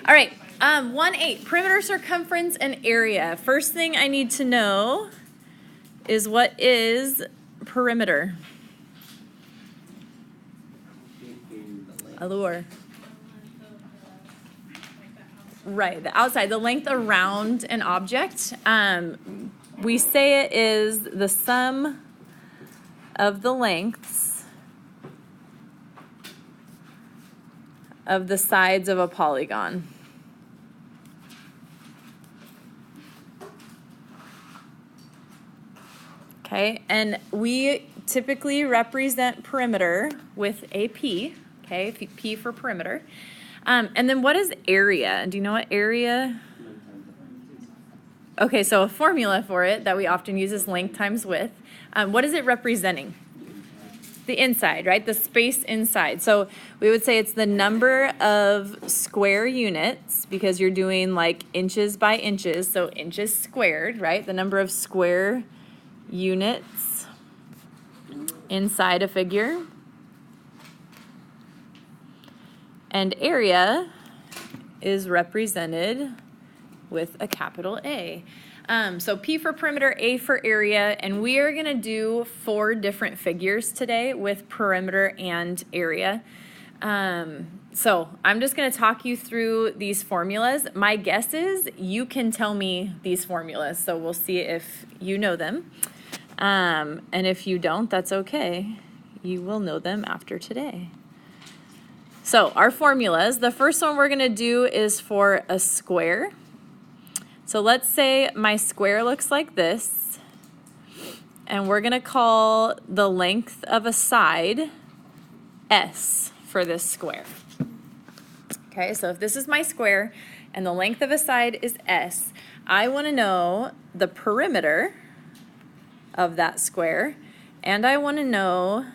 All right, 1-8, perimeter, circumference, and area. First thing I need to know is what is perimeter? Allure. Right, the outside, the length around an object. We say it is the sum of the lengths of the sides of a polygon. Okay, and we typically represent perimeter with a P, okay, P for perimeter. And then what is area? Do you know what area? Okay, so a formula for it that we often use is length times width. What is it representing? The inside, right? The space inside. So we would say it's the number of square units because you're doing like inches by inches, so inches squared, right? The number of square units inside a figure. And area is represented with a capital A. So P for perimeter, A for area, and we are going to do 4 different figures today with perimeter and area. So I'm just going to talk you through these formulas. My guess is you can tell me these formulas, so we'll see if you know them. And if you don't, that's okay. You will know them after today. So our formulas, the first one we're going to do is for a square. So let's say my square looks like this, and we're going to call the length of a side S for this square. Okay, so if this is my square and the length of a side is S, I want to know the perimeter of that square, and I want to know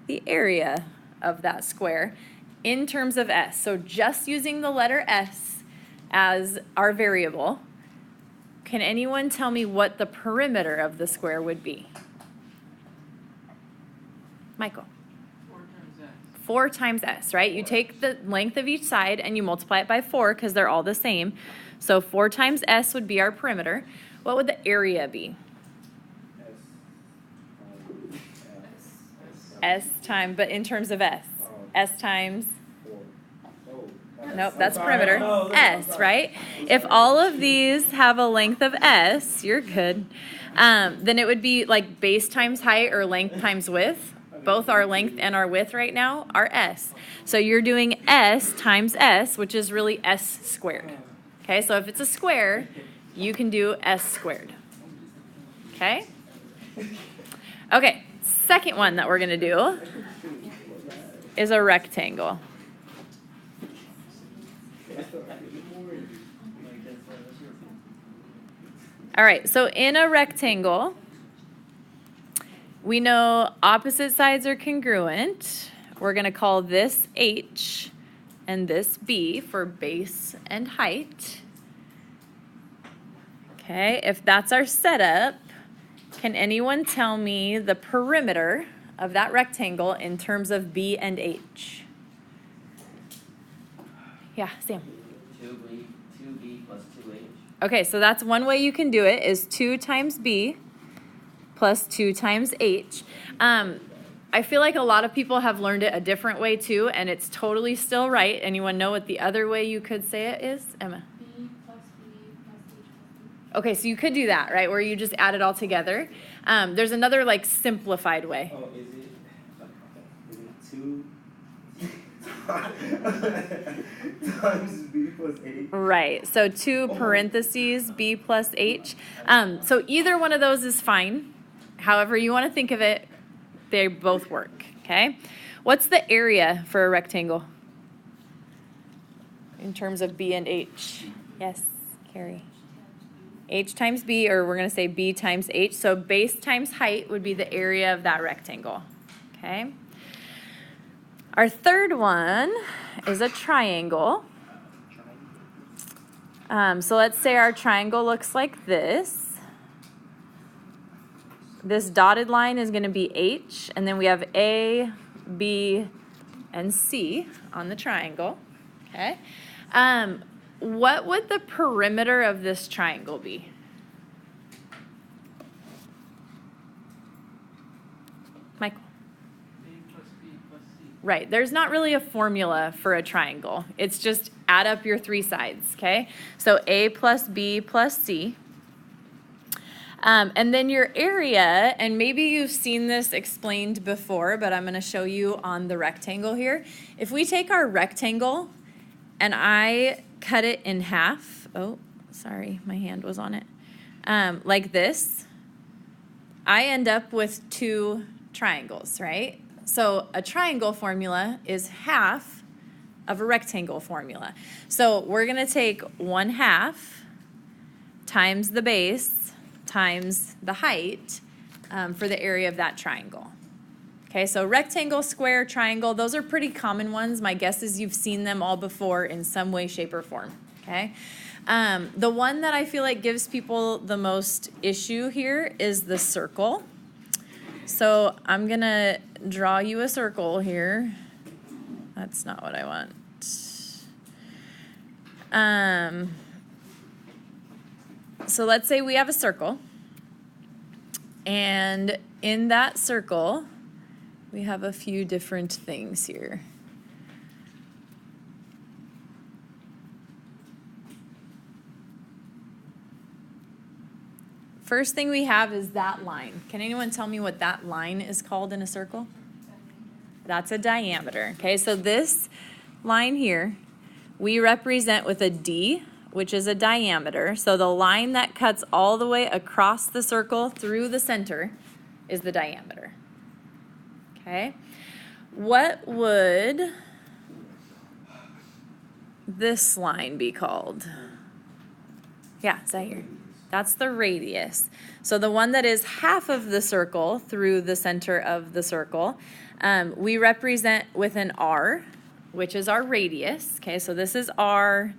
the area of that square in terms of S. So just using the letter S as our variable, can anyone tell me what the perimeter of the square would be? Michael. 4 times S, right? You take the length of each side and you multiply it by 4 because they're all the same. So 4 times S would be our perimeter. What would the area be? S times, but in terms of S. S times? Nope, that's perimeter. S, right? If all of these have a length of S, you're good. Then it would be like base times height or length times width. Both our length and our width right now are S. So you're doing S times S, which is really S squared. Okay, so if it's a square, you can do S squared. Okay? Okay, second one that we're going to do is a rectangle. All right, so in a rectangle, we know opposite sides are congruent. We're going to call this H and this B for base and height. Okay, if that's our setup, can anyone tell me the perimeter of that rectangle in terms of B and H? Yeah, Sam. 2B plus 2H. Okay, so that's one way you can do it is 2 times B plus 2 times H. I feel like a lot of people have learned it a different way too, and it's totally still right. Anyone know what the other way you could say it is? Emma? B plus B plus H plus B. Okay, so you could do that, right, where you just add it all together. There's another like simplified way. Oh, is it 2 times B plus H? Right, so 2 parentheses B plus H. So either one of those is fine. However you want to think of it, they both work, okay? What's the area for a rectangle in terms of B and H? Yes, Carrie. H times B, or we're going to say B times H. So base times height would be the area of that rectangle, okay? Our third one is a triangle. So let's say our triangle looks like this. This dotted line is going to be H, and then we have A, B, and C on the triangle. Okay. what would the perimeter of this triangle be? Michael? A plus B plus C. Right, there's not really a formula for a triangle. It's just add up your three sides, okay? So A plus B plus C. And then your area, and maybe you've seen this explained before, but I'm going to show you on the rectangle here. If we take our rectangle and I cut it in half, oh, sorry, my hand was on it, like this, I end up with two triangles, right? So a triangle formula is half of a rectangle formula. So we're going to take 1/2 times the base times the height for the area of that triangle. Okay, so rectangle, square, triangle, those are pretty common ones. My guess is you've seen them all before in some way, shape, or form. Okay, the one that I feel like gives people the most issue here is the circle. So I'm gonna draw you a circle here. That's not what I want. So let's say we have a circle, and in that circle, we have a few different things here. First thing we have is that line. Can anyone tell me what that line is called in a circle? That's a diameter. Okay, so this line here, we represent with a D, which is a diameter. So the line that cuts all the way across the circle through the center is the diameter. Okay, what would this line be called? Yeah, is that here? That's the radius. So the one that is half of the circle through the center of the circle, we represent with an R, which is our radius. Okay, so this is R,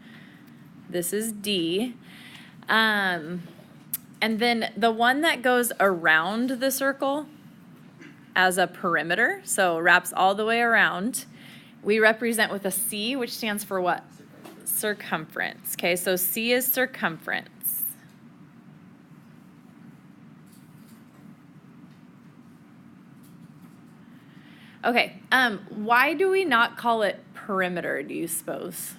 this is D. And then the one that goes around the circle as a perimeter, so wraps all the way around, we represent with a C, which stands for what? Circumference. Okay, so C is circumference. Okay, why do we not call it perimeter, do you suppose?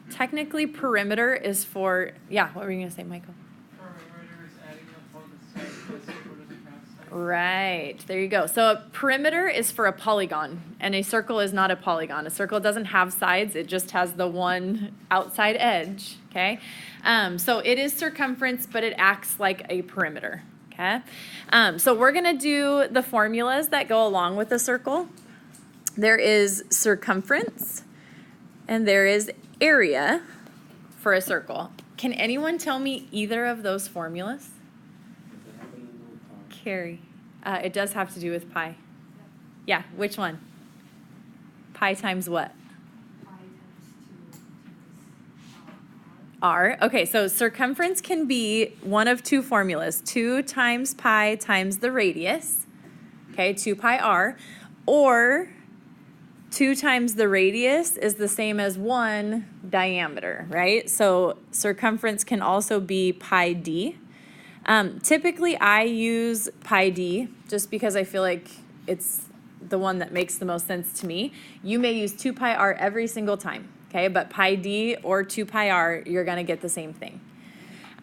Technically, perimeter is for, yeah, what were you going to say, Michael? Perimeter is adding up all the sides, but circle doesn't have sides. Right, there you go. So a perimeter is for a polygon, and a circle is not a polygon. A circle doesn't have sides, it just has the one outside edge, okay? So it is circumference, but it acts like a perimeter. Okay, so we're going to do the formulas that go along with the circle. There is circumference and there is area for a circle. Can anyone tell me either of those formulas? Carrie, it does have to do with pi. Yeah, which one? Pi times what? R. Okay, so circumference can be one of two formulas, 2 times pi times the radius, okay, 2 pi r, or 2 times the radius is the same as 1 diameter, right? So circumference can also be pi d. Typically, I use pi d just because I feel like it's the one that makes the most sense to me. You may use 2 pi r every single time. Okay, but pi d or 2 pi r, you're going to get the same thing.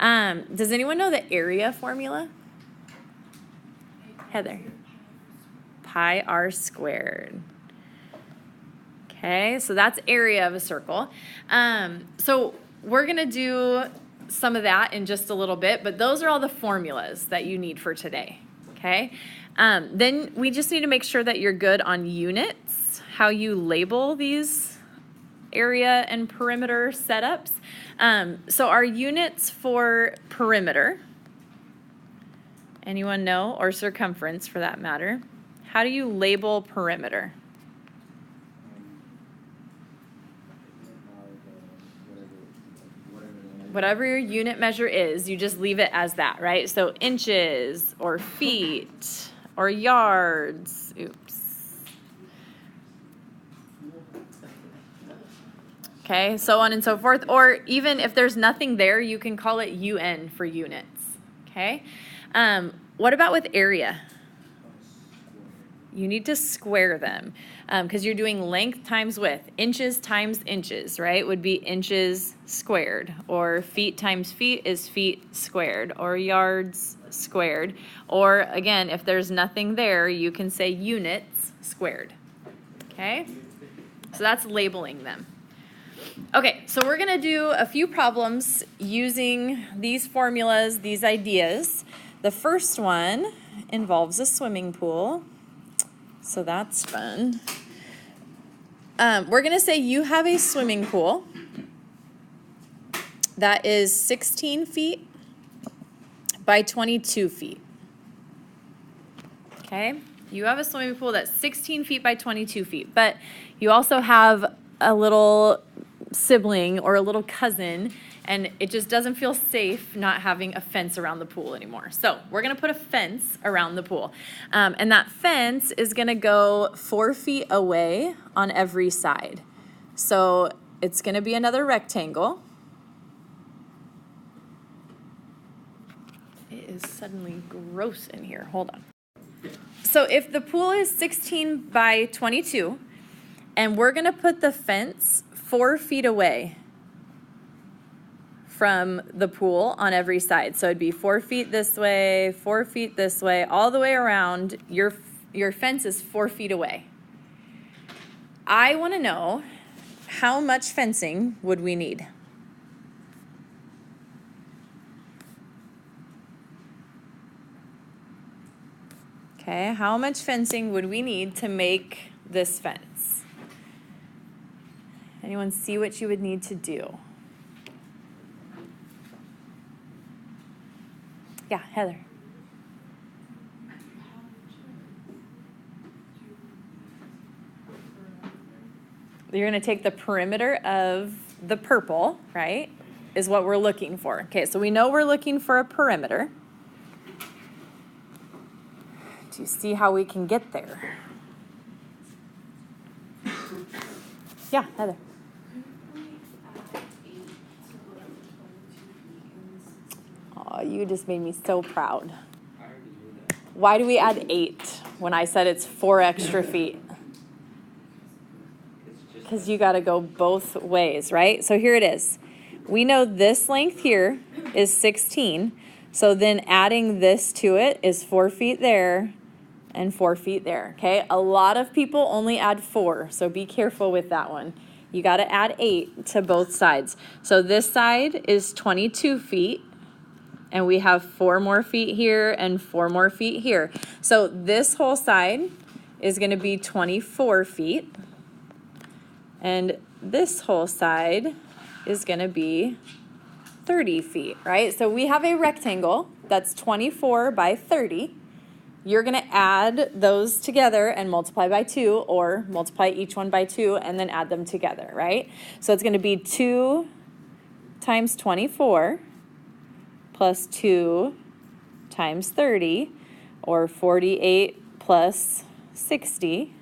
Does anyone know the area formula? Heather. Pi r squared. Okay, so that's area of a circle. So we're going to do some of that in just a little bit, but those are all the formulas that you need for today. Okay, then we just need to make sure that you're good on units, how you label these area and perimeter setups. So our units for perimeter, anyone know, or circumference for that matter, how do you label perimeter? Whatever your unit measure is, you just leave it as that, right? So inches or feet or yards. Oops. Okay, so on and so forth. Or even if there's nothing there, you can call it UN for units. Okay, what about with area? You need to square them because you're doing length times width. Inches times inches, right, would be inches squared. Or feet times feet is feet squared. Or yards squared. Or again, if there's nothing there, you can say units squared. Okay, so that's labeling them. Okay, so we're going to do a few problems using these formulas, these ideas. The first one involves a swimming pool. So that's fun. We're going to say you have a swimming pool that is 16 feet by 22 feet. Okay? You have a swimming pool that's 16 feet by 22 feet, but you also have a little sibling or a little cousin, and it just doesn't feel safe not having a fence around the pool anymore. So we're going to put a fence around the pool. And that fence is going to go 4 feet away on every side. So it's going to be another rectangle. It is suddenly gross in here. Hold on. So if the pool is 16 by 22, and we're going to put the fence 4 feet away from the pool on every side. So it'd be 4 feet this way, 4 feet this way, all the way around. Your fence is 4 feet away. I want to know how much fencing would we need? Okay, how much fencing would we need to make this fence? Anyone see what you would need to do? Yeah, Heather. You're going to take the perimeter of the purple, right, is what we're looking for. Okay, so we know we're looking for a perimeter. Do you see how we can get there? Yeah, Heather. Oh, you just made me so proud. Why do we add 8 when I said it's 4 extra feet? Because you got to go both ways, right? So here it is. We know this length here is 16. So then adding this to it is 4 feet there and 4 feet there, okay? A lot of people only add 4, so be careful with that one. You got to add 8 to both sides. So this side is 22 feet. And we have 4 more feet here and 4 more feet here. So this whole side is going to be 24 feet. And this whole side is going to be 30 feet, right? So we have a rectangle that's 24 by 30. You're going to add those together and multiply by 2, or multiply each one by 2 and then add them together, right? So it's going to be 2 times 24 plus 2 times 30, or 48 plus 60.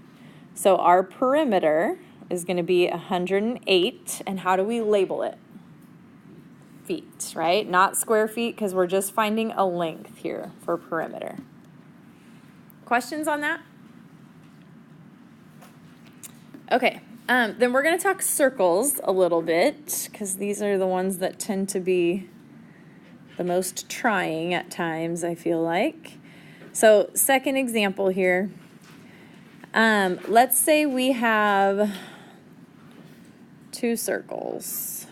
So our perimeter is going to be 108. And how do we label it? Feet, right? Not square feet, because we're just finding a length here for perimeter. Questions on that? Okay, then we're going to talk circles a little bit, because these are the ones that tend to be the most trying at times, I feel like. So second example here. Let's say we have 2 circles.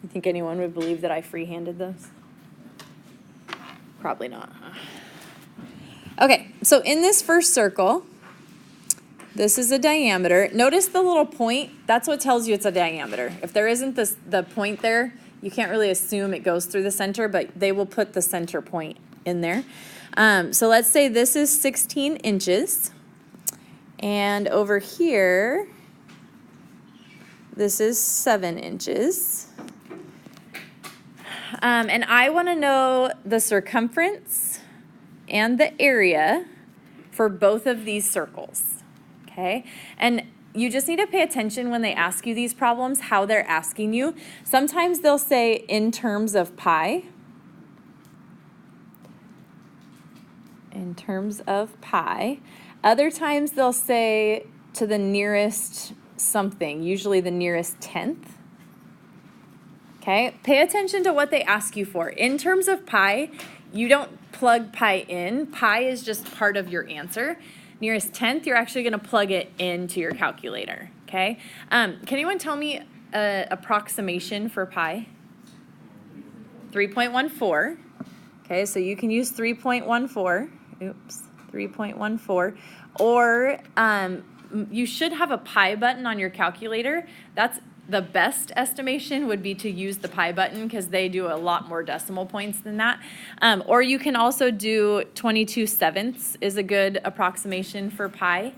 You think anyone would believe that I free-handed those? Probably not, huh? Okay, so in this first circle, this is a diameter. Notice the little point. That's what tells you it's a diameter. If there isn't the point there, you can't really assume it goes through the center, but they will put the center point in there. So let's say this is 16 inches. And over here, this is 7 inches. And I want to know the circumference and the area for both of these circles, okay? And you just need to pay attention when they ask you these problems, how they're asking you. Sometimes they'll say in terms of pi. In terms of pi. Other times they'll say to the nearest something, usually the nearest tenth. Okay, pay attention to what they ask you for. In terms of pi, you don't plug pi in. Pi is just part of your answer. Nearest tenth, you're actually going to plug it into your calculator. Okay, can anyone tell me an approximation for pi? 3.14. Okay, so you can use 3.14. Oops, 3.14. Or you should have a pi button on your calculator. That's the best estimation would be to use the pi button because they do a lot more decimal points than that. Or you can also do 22/7 is a good approximation for pi.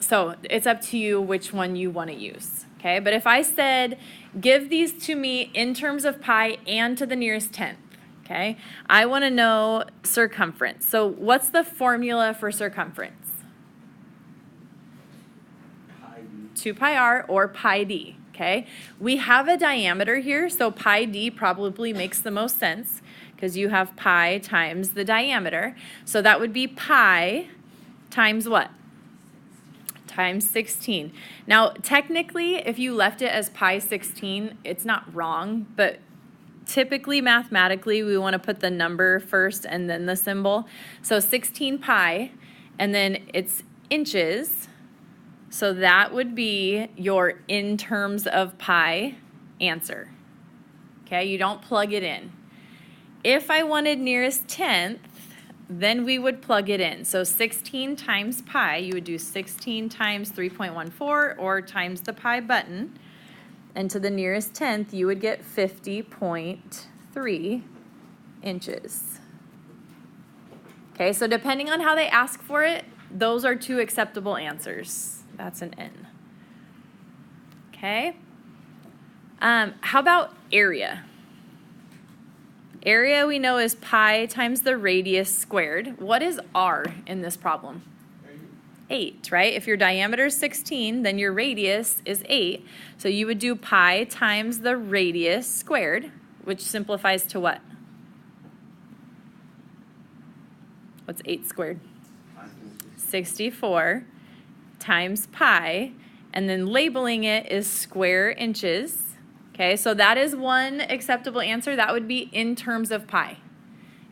So it's up to you which one you want to use. Okay, but if I said, give these to me in terms of pi and to the nearest tenth, okay, I want to know circumference. So what's the formula for circumference? Pi d. 2 pi r or pi d, okay? We have a diameter here, so pi d probably makes the most sense because you have pi times the diameter. So that would be pi times what? Times 16. Now, technically, if you left it as pi 16, it's not wrong, but typically, mathematically, we want to put the number first and then the symbol. So 16 pi, and then it's inches. So that would be your in terms of pi answer. Okay, you don't plug it in. If I wanted nearest tenth, then we would plug it in. So 16 times pi, you would do 16 times 3.14 or times the pi button. And to the nearest tenth, you would get 50.3 inches. Okay, so depending on how they ask for it, those are two acceptable answers. That's an N. Okay. How about area? Area we know is pi times the radius squared. What is r in this problem? 8, right? If your diameter is 16, then your radius is 8. So you would do pi times the radius squared, which simplifies to what? What's 8 squared? 64 times pi, and then labeling it is square inches. Okay, so that is one acceptable answer. That would be in terms of pi.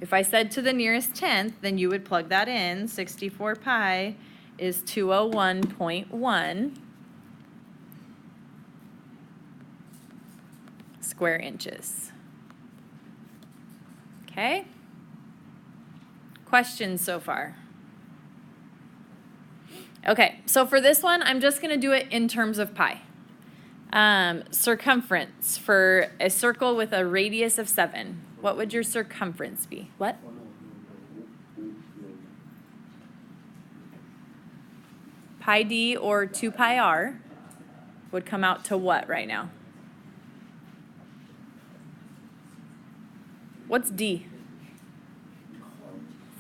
If I said to the nearest tenth, then you would plug that in. 64 pi is 201.1 square inches. Okay? Questions so far? Okay, so for this one, I'm just going to do it in terms of pi. Circumference for a circle with a radius of 7. What would your circumference be? What? Pi d or 2 pi r would come out to what right now? What's d?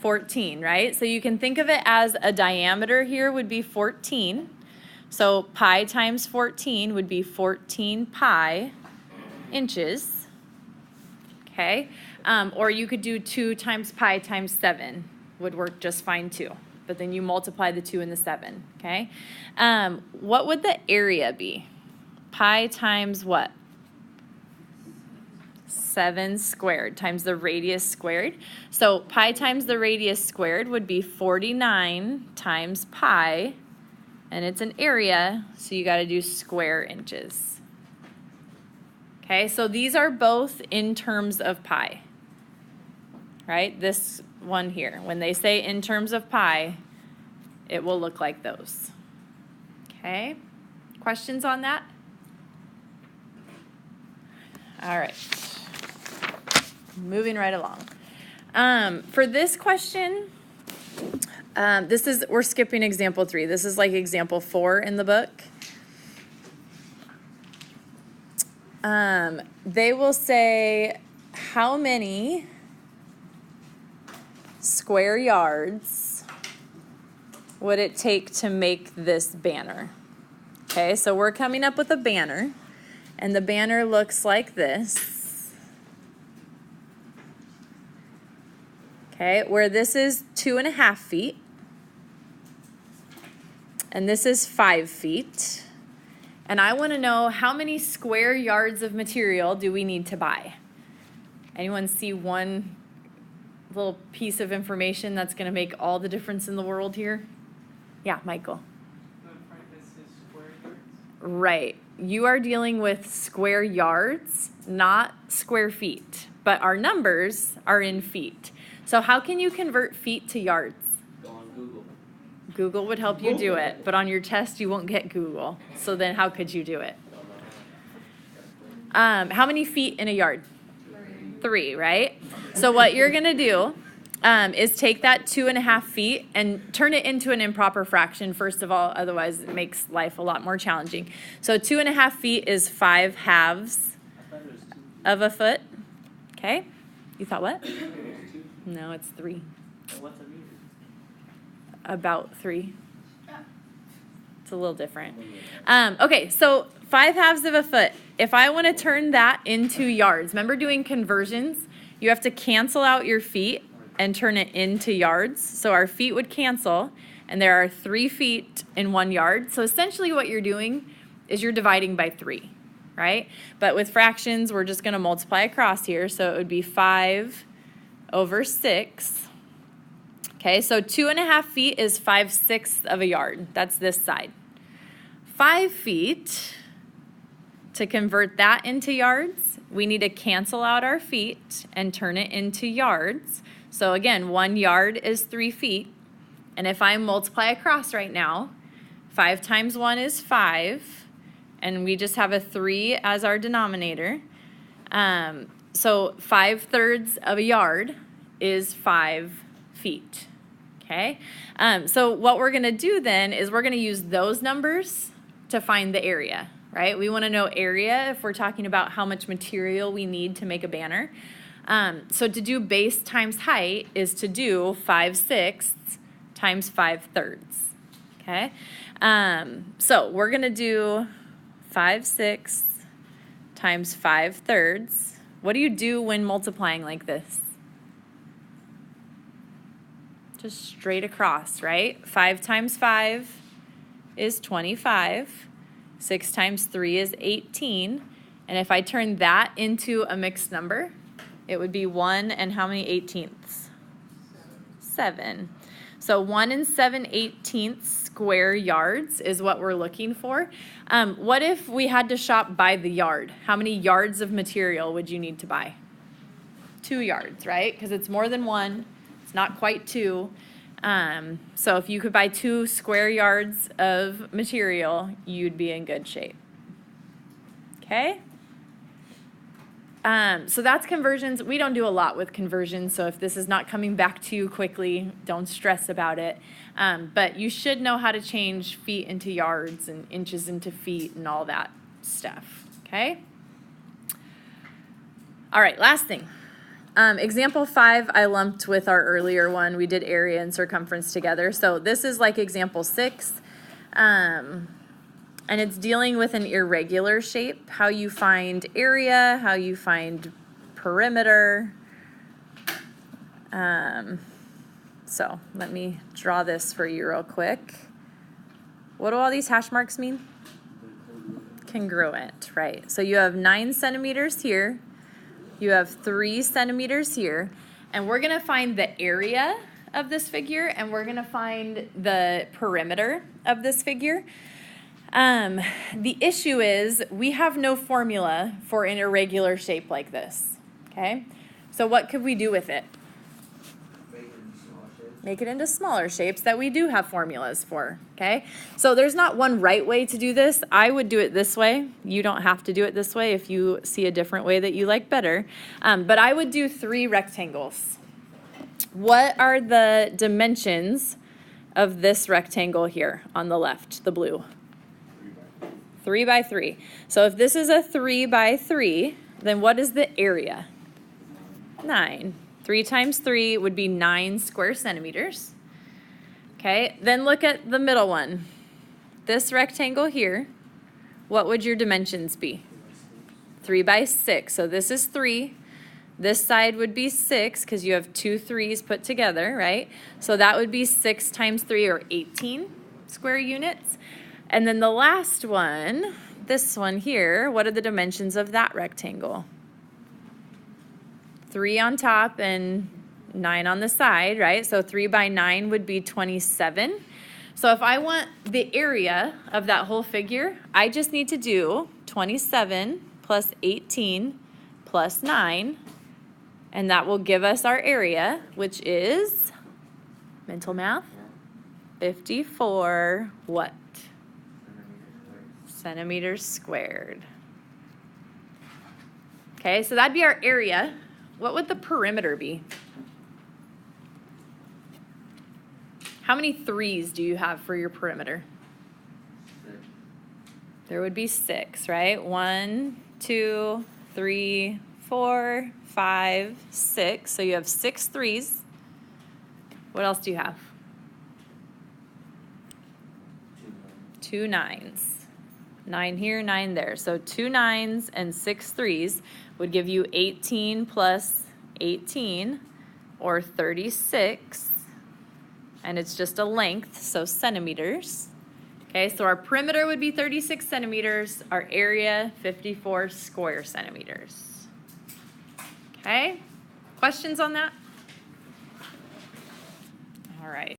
14, right? So you can think of it as a diameter here would be 14. So pi times 14 would be 14 pi inches. Okay? Or you could do 2 times pi times 7 would work just fine too. But then you multiply the 2 and the 7. Okay? What would the area be? Pi times what? 7 squared times the radius squared. So pi times the radius squared would be 49 times pi, and it's an area, so you got to do square inches. Okay, so these are both in terms of pi, right? This one here, when they say in terms of pi, it will look like those. Okay, questions on that? All right. Moving right along. For this question, we're skipping example 3. This is like example 4 in the book. They will say how many square yards would it take to make this banner? Okay, so we're coming up with a banner, and the banner looks like this. Okay, where this is 2.5 feet, and this is 5 feet. And I want to know how many square yards of material do we need to buy? Anyone see one little piece of information that's going to make all the difference in the world here? Yeah, Michael. The part that says square yards. Right. You are dealing with square yards, not square feet. But our numbers are in feet. So how can you convert feet to yards? Go on Google. Google would help you do it, but on your test you won't get Google. So then how could you do it? How many feet in a yard? 3, right? So what you're going to do is take that 2.5 feet and turn it into an improper fraction, first of all, otherwise it makes life a lot more challenging. So 2.5 feet is 5 halves I thought it was 2. of a foot. Okay? You thought what? I thought it was 2. No, it's 3. So what's a meter? About 3. It's a little different. Okay, so 5 halves of a foot. If I want to turn that into yards, remember doing conversions? You have to cancel out your feet and turn it into yards. So our feet would cancel, and there are 3 feet in 1 yard. So essentially what you're doing is you're dividing by 3, right? But with fractions, we're just going to multiply across here. So it would be 5 over 6. Okay, so 2.5 feet is 5/6 of a yard. That's this side. 5 feet, to convert that into yards, we need to cancel out our feet and turn it into yards. So again, 1 yard is 3 feet. And if I multiply across right now, 5 times 1 is 5. And we just have a 3 as our denominator. So 5/3 of a yard is 5 feet. Okay, so what we're going to do then is we're going to use those numbers to find the area, right? We want to know area if we're talking about how much material we need to make a banner. So to do base times height is to do 5/6 times 5/3. Okay, so we're going to do 5/6 times 5/3. What do you do when multiplying like this? Just straight across, right? 5 times 5 is 25. 6 times 3 is 18. And if I turn that into a mixed number, it would be 1 and how many 18ths? 7. So 1 and 7/18 square yards is what we're looking for. What if we had to shop by the yard? How many yards of material would you need to buy? 2 yards, right? Because it's more than 1. Not quite 2. So if you could buy 2 square yards of material, you'd be in good shape. Okay? So that's conversions. We don't do a lot with conversions, so if this is not coming back to you quickly, don't stress about it. But you should know how to change feet into yards and inches into feet and all that stuff. Okay? All right, last thing. Example 5, I lumped with our earlier one. We did area and circumference together. So this is like example 6. And it's dealing with an irregular shape, how you find area, how you find perimeter. So let me draw this for you real quick. What do all these hash marks mean? Congruent, right. So you have 9 centimeters here. You have 3 centimeters here, and we're going to find the area of this figure, and we're going to find the perimeter of this figure. The issue is we have no formula for an irregular shape like this, okay? So what could we do with it? Make it into smaller shapes that we do have formulas for, okay? So there's not one right way to do this. I would do it this way. You don't have to do it this way if you see a different way that you like better. But I would do 3 rectangles. What are the dimensions of this rectangle here on the left, the blue? 3 by 3. So if this is a 3 by 3, then what is the area? 9. 3 times 3 would be 9 square centimeters. Okay, then look at the middle one. This rectangle here, what would your dimensions be? 3 by 6. So this is 3. This side would be 6 because you have 2 3s put together, right? So that would be 6 times 3 or 18 square units. And then the last one, this one here, what are the dimensions of that rectangle? 3 on top and 9 on the side, right? So 3 by 9 would be 27. So if I want the area of that whole figure, I just need to do 27 plus 18 plus 9, and that will give us our area, which is, mental math, 54 what? Centimeters squared. Okay, so that'd be our area. What would the perimeter be? How many 3s do you have for your perimeter? 6. There would be 6, right? 1, 2, 3, 4, 5, 6. So you have 6 3s. What else do you have? 2 9s. 9 here, 9 there. So 2 9s and 6 3s would give you 18 plus 18, or 36. And it's just a length, so centimeters. Okay, so our perimeter would be 36 centimeters. Our area, 54 square centimeters. Okay, questions on that? All right.